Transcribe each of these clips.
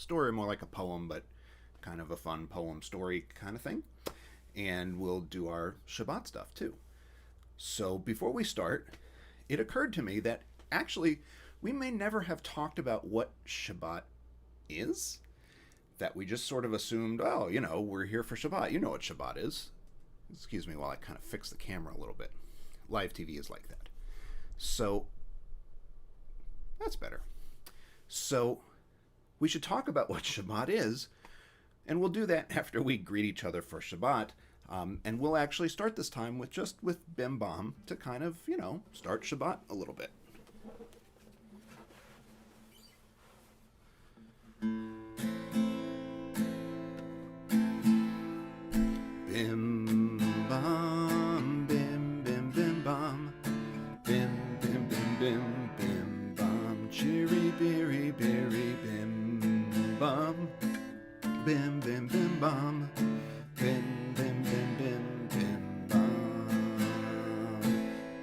story, more like a poem, but kind of a fun poem story kind of thing. And we'll do our Shabbat stuff too. So before we start, it occurred to me that actually we may never have talked about what Shabbat is. That we just sort of assumed, oh, we're here for Shabbat. You know what Shabbat is. Excuse me while I kind of fix the camera a little bit. Live TV is like that. So, that's better. So, we should talk about what Shabbat is, and we'll do that after we greet each other for Shabbat. And we'll actually start this time with Bim Bam to kind of, start Shabbat a little bit. Bim bam, bim bim bim bam, bim bim bim bim bim bam, cheery berry berry bim bam, bim bim bim bam, bim bim bim bim bim bam,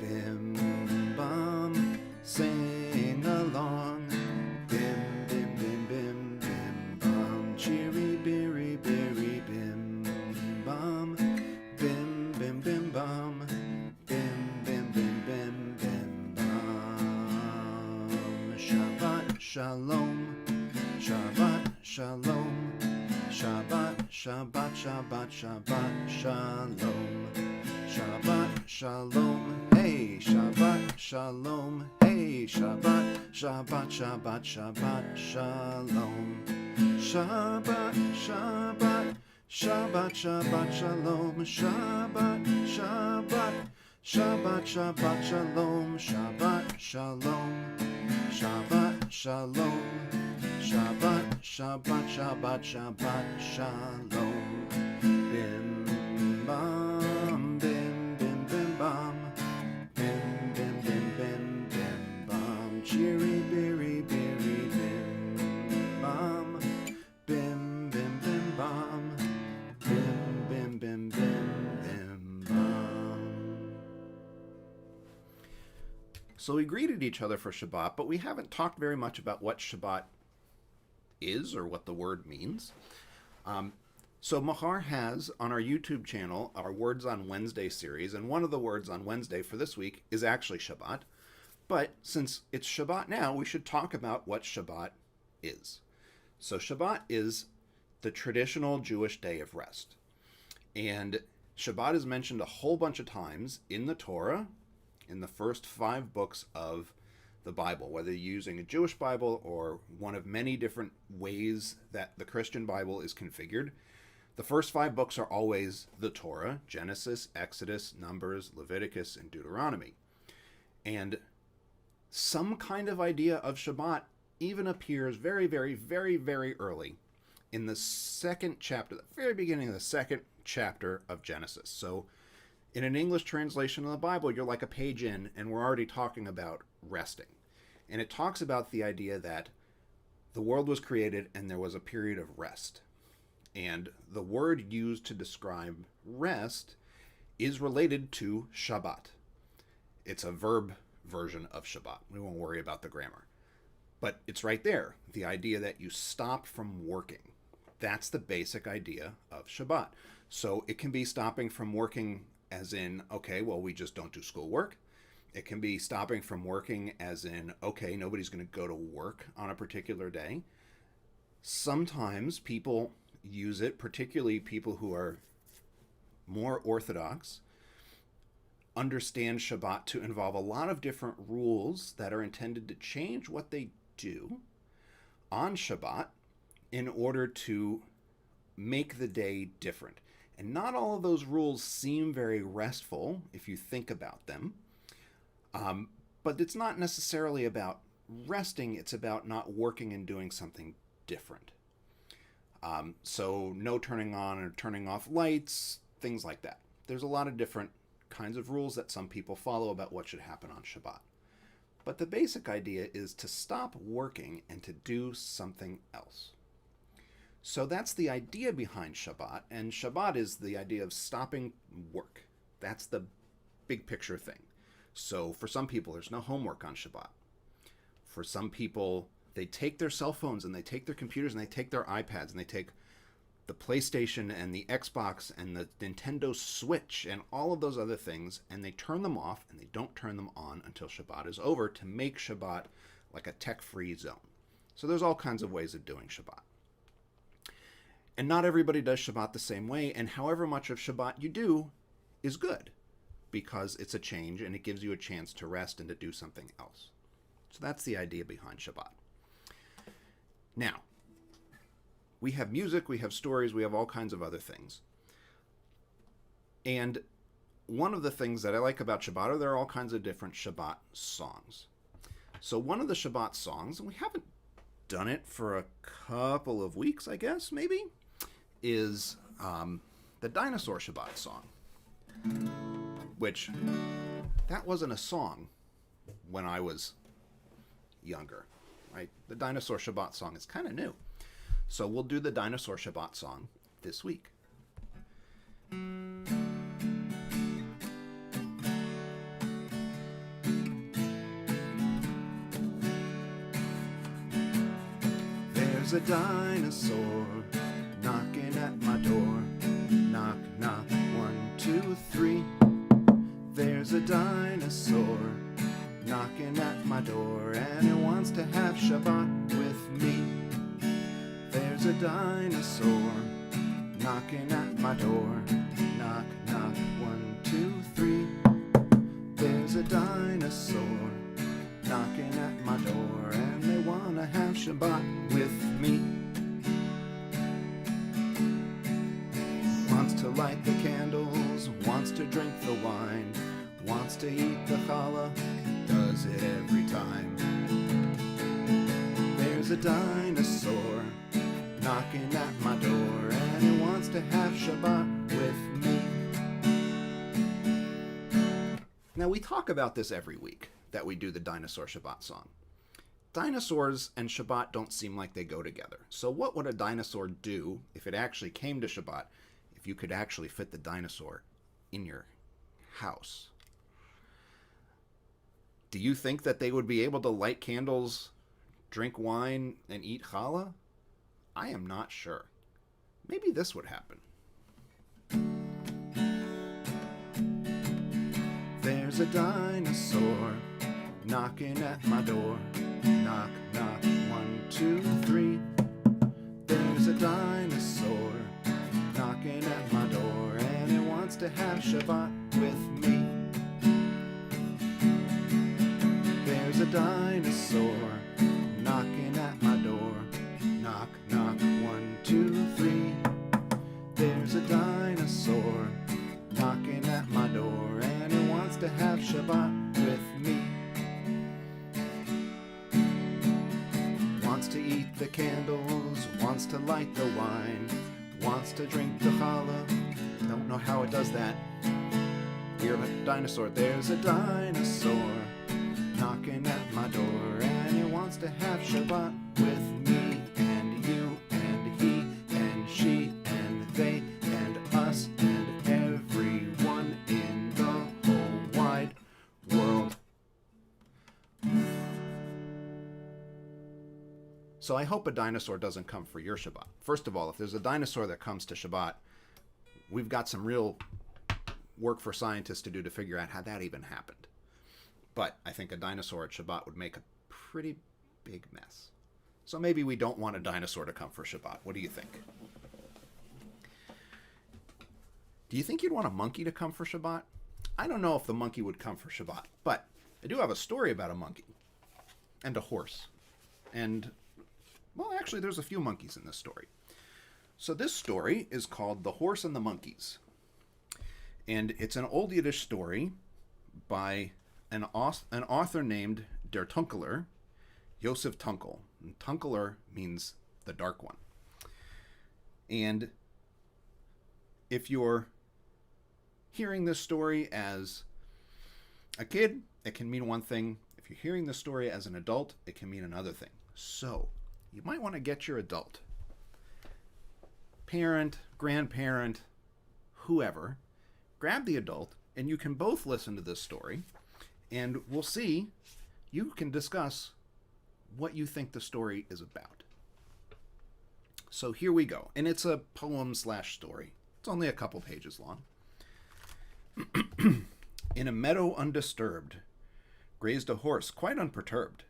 bim bam, sing along, bim bim bim bim bim bam, cheery berry berry bim bam, bim bim bim bam, bim bim bim bim bim bam. Shabbat shalom, Shabbat shalom, Shabbat Shabbat Shabbat Shabbat shalom, Shabbat shalom, hey Shabbat shalom, hey Shabbat Shabbat Shabbat Shabbat shalom, Shabbat Shabbat Shabbat Shabbat shalom, Shabbat Shabbat Shabbat Shabbat shalom, Shabbat shalom, Shabbat shalom, Shabbat Shabbat Shabbat Shabbat shalom, bim bam, bim bim bim bam, bim bim bim bim bim bam, cheery berry berry bim bam, bim bim bim bam, bim bim bim bim bim bam. So we greeted each other for Shabbat, but we haven't talked very much about what Shabbat is or what the word means. So Mahar has on our YouTube channel our Words on Wednesday series, and one of the words on Wednesday for this week is actually Shabbat. But since it's Shabbat now, we should talk about what Shabbat is. So Shabbat is the traditional Jewish day of rest. And Shabbat is mentioned a whole bunch of times in the Torah, in the first 5 books of the Bible, whether you're using a Jewish Bible or one of many different ways that the Christian Bible is configured. The first 5 books are always the Torah: Genesis, Exodus, Numbers, Leviticus, and Deuteronomy. And some kind of idea of Shabbat even appears very, very, very, very early in the second chapter, the very beginning of the second chapter of Genesis. So in an English translation of the Bible, you're like a page in, and we're already talking about resting. And it talks about the idea that the world was created and there was a period of rest. And the word used to describe rest is related to Shabbat. It's a verb version of Shabbat. We won't worry about the grammar. But it's right there. The idea that you stop from working. That's the basic idea of Shabbat. So it can be stopping from working as in, okay, well, we just don't do schoolwork. It can be stopping from working as in, okay, nobody's going to go to work on a particular day. Sometimes people use it, particularly people who are more orthodox, understand Shabbat to involve a lot of different rules that are intended to change what they do on Shabbat in order to make the day different. And not all of those rules seem very restful if you think about them. But it's not necessarily about resting, it's about not working and doing something different. So no turning on or turning off lights, things like that. There's a lot of different kinds of rules that some people follow about what should happen on Shabbat. But the basic idea is to stop working and to do something else. So that's the idea behind Shabbat, and Shabbat is the idea of stopping work. That's the big picture thing. So for some people, there's no homework on Shabbat. For some people, they take their cell phones and they take their computers and they take their iPads and they take the PlayStation and the Xbox and the Nintendo Switch and all of those other things, and they turn them off and they don't turn them on until Shabbat is over to make Shabbat like a tech-free zone. So there's all kinds of ways of doing Shabbat. And not everybody does Shabbat the same way, and however much of Shabbat you do is good, because it's a change and it gives you a chance to rest and to do something else. So that's the idea behind Shabbat. Now, we have music, we have stories, we have all kinds of other things. And one of the things that I like about Shabbat are there are all kinds of different Shabbat songs. So one of the Shabbat songs, and we haven't done it for a couple of weeks, I guess, maybe, is the Dinosaur Shabbat song. Which, that wasn't a song when I was younger. Right? The Dinosaur Shabbat song is kind of new. So we'll do the Dinosaur Shabbat song this week. There's a dinosaur knocking at my door. Knock, knock, 1, 2, 3. There's a dinosaur knocking at my door, and it wants to have Shabbat with me. There's a dinosaur knocking at my door. Knock, knock, 1, 2, 3. There's a dinosaur knocking at my door, and they wanna have Shabbat with me. Wants to light the candles, wants to drink the wine, wants to eat the challah, does it every time. There's a dinosaur knocking at my door, and it wants to have Shabbat with me. Now, we talk about this every week, that we do the Dinosaur Shabbat song. Dinosaurs and Shabbat don't seem like they go together. So what would a dinosaur do if it actually came to Shabbat, if you could actually fit the dinosaur in your house? Do you think that they would be able to light candles, drink wine, and eat challah? I am not sure. Maybe this would happen. There's a dinosaur knocking at my door. Knock, knock, 1, 2, 3. There's a dinosaur knocking at my door, and it wants to have Shabbat with me. There's a dinosaur knocking at my door. Knock, knock, 1, 2, 3. There's a dinosaur knocking at my door, and it wants to have Shabbat with me. Wants to eat the candles, wants to light the wine, wants to drink the challah. Don't know how it does that. We're a dinosaur. There's a dinosaur knocking at my door, and he wants to have Shabbat with me and you and he and she and they and us and everyone in the whole wide world. So I hope a dinosaur doesn't come for your Shabbat. First of all, if there's a dinosaur that comes to Shabbat, we've got some real work for scientists to do to figure out how that even happened. But I think a dinosaur at Shabbat would make a pretty big mess. So maybe we don't want a dinosaur to come for Shabbat. What do you think? Do you think you'd want a monkey to come for Shabbat? I don't know if the monkey would come for Shabbat, but I do have a story about a monkey and a horse. And, well, actually, there's a few monkeys in this story. So this story is called The Horse and the Monkeys. And it's an old Yiddish story by an author named Der Tunkeler, Yosef Tunkel. And Tunkeler means the dark one. And if you're hearing this story as a kid, it can mean one thing. If you're hearing this story as an adult, it can mean another thing. So you might want to get your adult, parent, grandparent, whoever, grab the adult, and you can both listen to this story, and we'll see, you can discuss what you think the story is about. So here we go. And it's a poem/story. It's only a couple pages long. In a meadow undisturbed, grazed a horse quite unperturbed.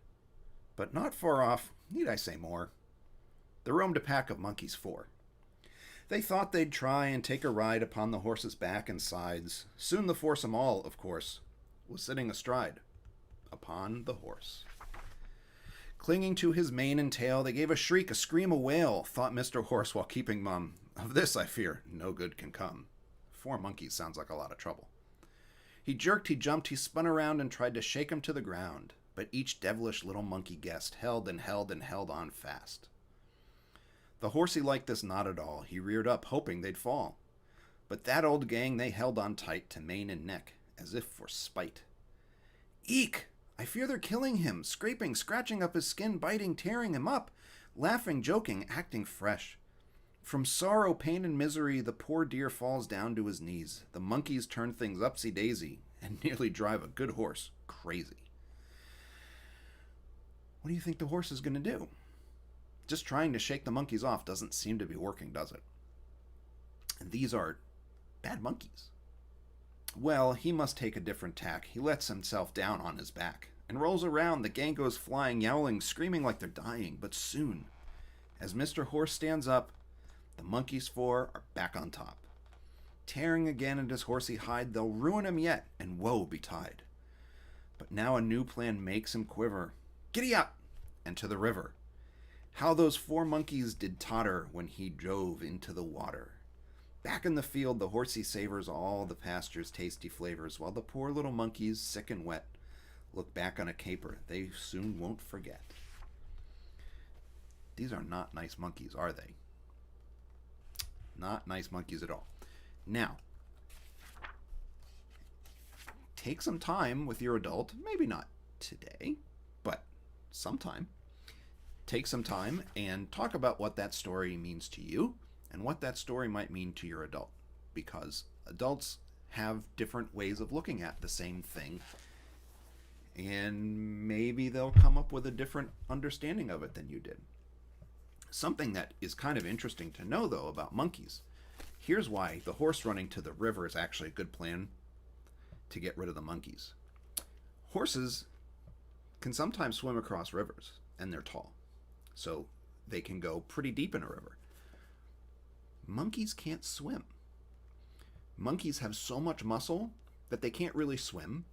But not far off, need I say more, there roamed a pack of monkeys 4. They thought they'd try and take a ride upon the horse's back and sides. Soon the foursome all, of course, was sitting astride upon the horse. Clinging to his mane and tail, they gave a shriek, a scream, a wail, thought Mr. Horse while keeping mum. Of this, I fear, no good can come. 4 monkeys sounds like a lot of trouble. He jerked, he jumped, he spun around and tried to shake him to the ground. But each devilish little monkey guest held and held and held on fast. The horsey liked this not at all. He reared up, hoping they'd fall. But that old gang, they held on tight to mane and neck, as if for spite. Eek! I fear they're killing him, scraping, scratching up his skin, biting, tearing him up, laughing, joking, acting fresh. From sorrow, pain, and misery, the poor dear falls down to his knees. The monkeys turn things upsy-daisy and nearly drive a good horse crazy. What do you think the horse is going to do? Just trying to shake the monkeys off doesn't seem to be working, does it? And these are bad monkeys. Well, he must take a different tack. He lets himself down on his back and rolls around. The gang goes flying, yowling, screaming like they're dying. But soon, as Mr. Horse stands up, the monkeys 4 are back on top. Tearing again at his horsey hide, they'll ruin him yet, and woe betide. But now a new plan makes him quiver. Giddy up! And to the river. How those 4 monkeys did totter when he drove into the water. Back in the field, the horsey savors all the pasture's tasty flavors, while the poor little monkeys, sick and wet, look back on a caper they soon won't forget. These are not nice monkeys, are they? Not nice monkeys at all. Now, take some time with your adult, maybe not today, but sometime. Take some time and talk about what that story means to you and what that story might mean to your adult, because adults have different ways of looking at the same thing, and maybe they'll come up with a different understanding of it than you did. Something that is kind of interesting to know, though, about monkeys. Here's why the horse running to the river is actually a good plan to get rid of the monkeys. Horses can sometimes swim across rivers, and they're tall, so they can go pretty deep in a river. Monkeys can't swim. Monkeys have so much muscle that they can't really swim,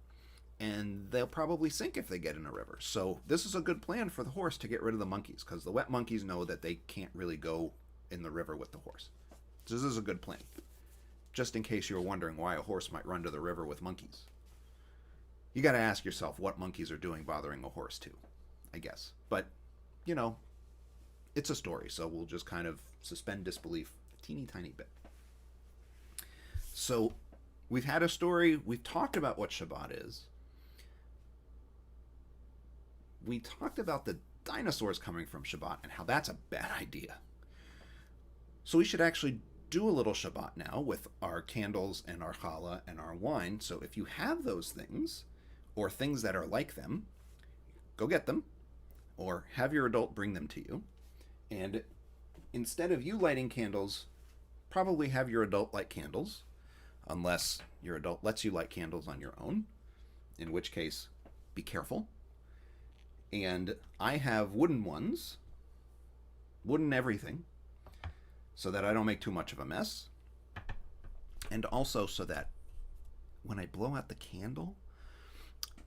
and they'll probably sink if they get in a river. So this is a good plan for the horse to get rid of the monkeys, because the wet monkeys know that they can't really go in the river with the horse. So this is a good plan, just in case you were wondering why a horse might run to the river with monkeys. You got to ask yourself what monkeys are doing bothering a horse too, I guess. But, you know, it's a story, so we'll just kind of suspend disbelief a teeny tiny bit. So we've had a story. We've talked about what Shabbat is. We talked about the dinosaurs coming from Shabbat and how that's a bad idea. So we should actually do a little Shabbat now with our candles and our challah and our wine. So if you have those things, or things that are like them, go get them, or have your adult bring them to you. And instead of you lighting candles, probably have your adult light candles, unless your adult lets you light candles on your own, in which case, be careful. And I have wooden ones, wooden everything, so that I don't make too much of a mess. And also so that when I blow out the candle,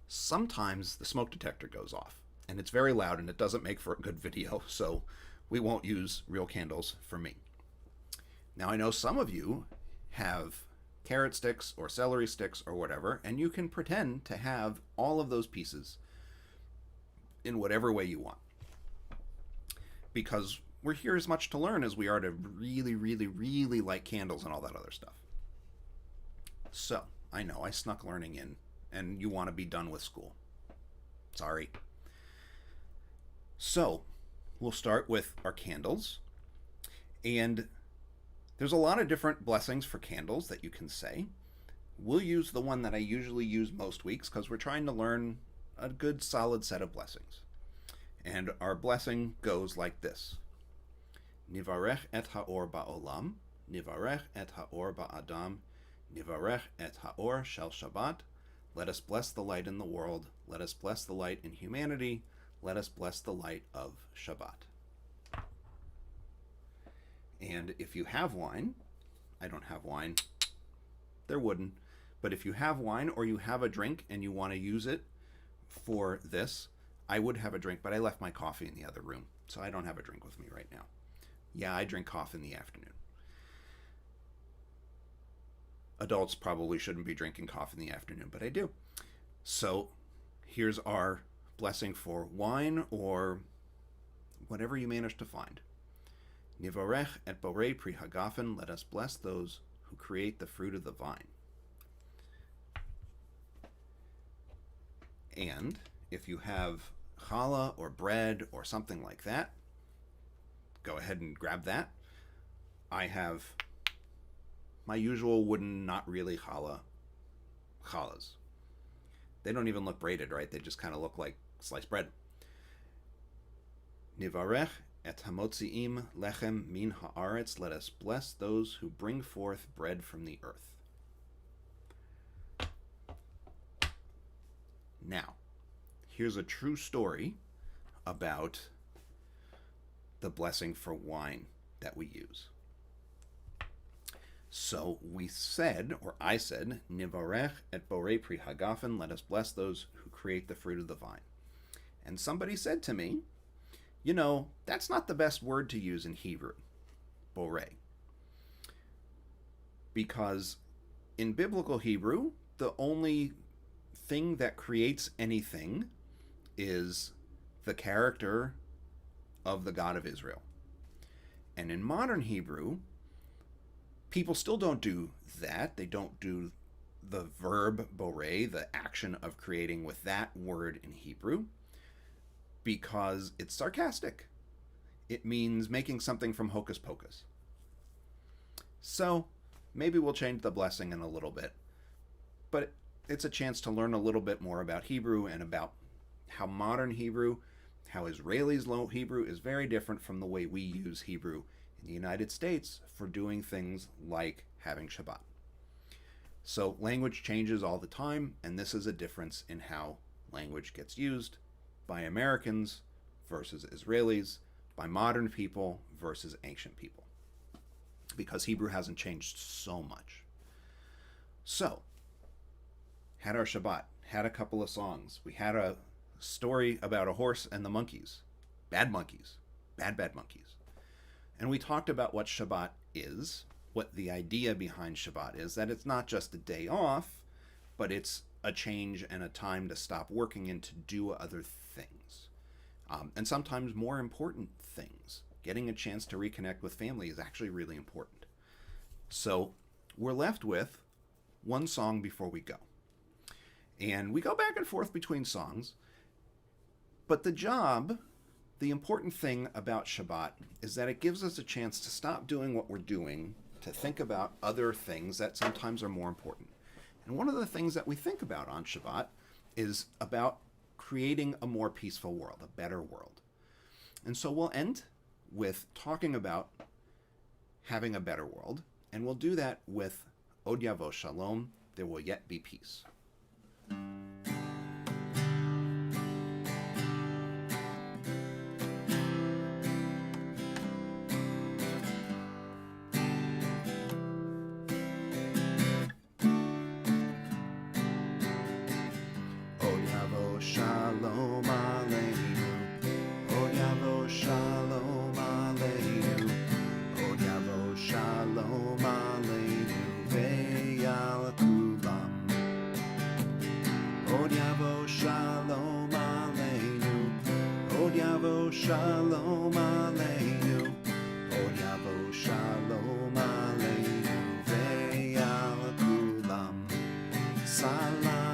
sometimes the smoke detector goes off. And it's very loud and it doesn't make for a good video, so we won't use real candles for me. Now I know some of you have carrot sticks or celery sticks or whatever, and you can pretend to have all of those pieces in whatever way you want. Because we're here as much to learn as we are to really, really, really light candles and all that other stuff. So, I know, I snuck learning in, and you want to be done with school. Sorry. So, we'll start with our candles. And there's a lot of different blessings for candles that you can say. We'll use the one that I usually use most weeks because we're trying to learn a good solid set of blessings. And our blessing goes like this. Nivarech et haor ba'olam, nivarech et haor ba'adam, nivarech et haor shel Shabbat. Let us bless the light in the world. Let us bless the light in humanity. Let us bless the light of Shabbat. And if you have wine, I don't have wine, they're wooden, but if you have wine or you have a drink and you want to use it for this, I would have a drink, but I left my coffee in the other room, so I don't have a drink with me right now. Yeah, I drink coffee in the afternoon. Adults probably shouldn't be drinking coffee in the afternoon, but I do. So here's our blessing for wine or whatever you manage to find. Nivarech et borei pri hagafen, let us bless those who create the fruit of the vine. And if you have challah or bread or something like that, go ahead and grab that. I have my usual wooden, not really challahs. They don't even look braided, right? They just kind of look like sliced bread. Nivarech et hamotziim lechem min haaretz, let us bless those who bring forth bread from the earth. Now, here's a true story about the blessing for wine that we use. So we said, or I said, Nivarech et borei pri hagafen, let us bless those who create the fruit of the vine. And somebody said to me, you know, that's not the best word to use in Hebrew, borei. Because in biblical Hebrew, the only thing that creates anything is the character of the God of Israel. And in modern Hebrew, people still don't do that. They don't do the verb borei, the action of creating, with that word in Hebrew, because it's sarcastic. It means making something from hocus pocus. So maybe we'll change the blessing in a little bit, but it's a chance to learn a little bit more about Hebrew and about how modern Hebrew, how Israelis' Hebrew is very different from the way we use Hebrew in the United States for doing things like having Shabbat. So language changes all the time, and this is a difference in how language gets used by Americans versus Israelis, by modern people versus ancient people, because Hebrew hasn't changed so much. So, had our Shabbat, had a couple of songs. We had a story about a horse and the monkeys. Bad monkeys. Bad monkeys. And we talked about what Shabbat is, what the idea behind Shabbat is, that it's not just a day off, but it's a change and a time to stop working and to do other things. And sometimes more important things. Getting a chance to reconnect with family is actually really important. So we're left with one song before we go. And we go back and forth between songs. But the important thing about Shabbat is that it gives us a chance to stop doing what we're doing, to think about other things that sometimes are more important. And one of the things that we think about on Shabbat is about creating a more peaceful world, a better world. And so we'll end with talking about having a better world, and we'll do that with Od Yavo Shalom, there will yet be peace. Shalom Aleinu, Od Yavo Shalom Aleinu, Od Yavo Shalom Aleinu, Ve'al Kulam. Od Yavo Shalom Aleinu, Od Yavo Shalom Aleinu, Od Yavo Shalom Aleinu, Ve'al Kulam. Salam.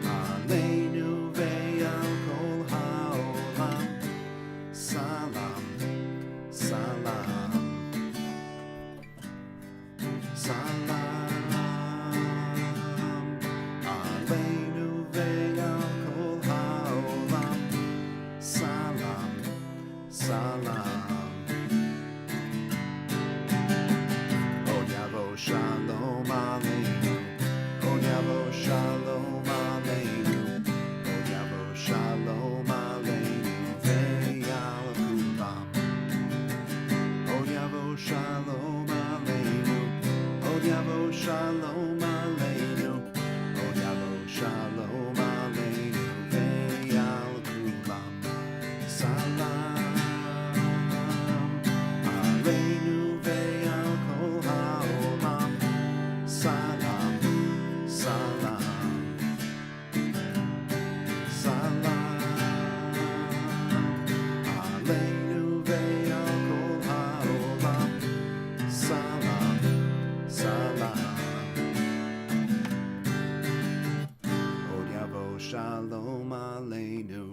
Aleinu ve'al kol ha'olam. salam. Od yavo shalom aleinu. Od yavo shalom aleinu. Od yavo shalom aleinu. Ve'al kulam. Od yavo shalom aleinu. Od yavo shalom aleinu. Od yavo shalom aleinu. Ve'al kulam. Salam aleinu ve'al kol ha'olam. Salam, salam, salam aleinu ve'al kol ha'olam. Salam, salam. Od yavo shalom aleinu.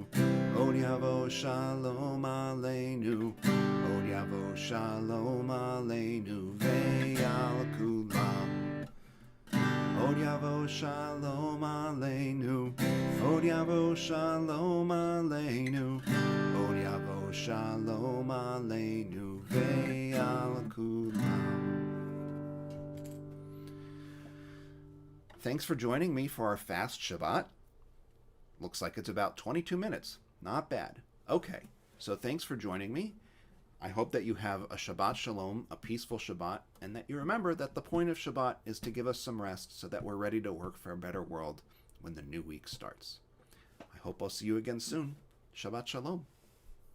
Od yavo shalom aleinu. Od yavo shalom aleinu ve'al kulam. Od yavo shalom aleinu. Od yavo shalom aleinu. Od yavo shalom aleinu ve'al kulam. Thanks for joining me for our fast Shabbat. Looks like it's about 22 minutes. Not bad. Okay, so thanks for joining me. I hope that you have a Shabbat Shalom, a peaceful Shabbat, and that you remember that the point of Shabbat is to give us some rest so that we're ready to work for a better world when the new week starts. I hope I'll see you again soon. Shabbat Shalom.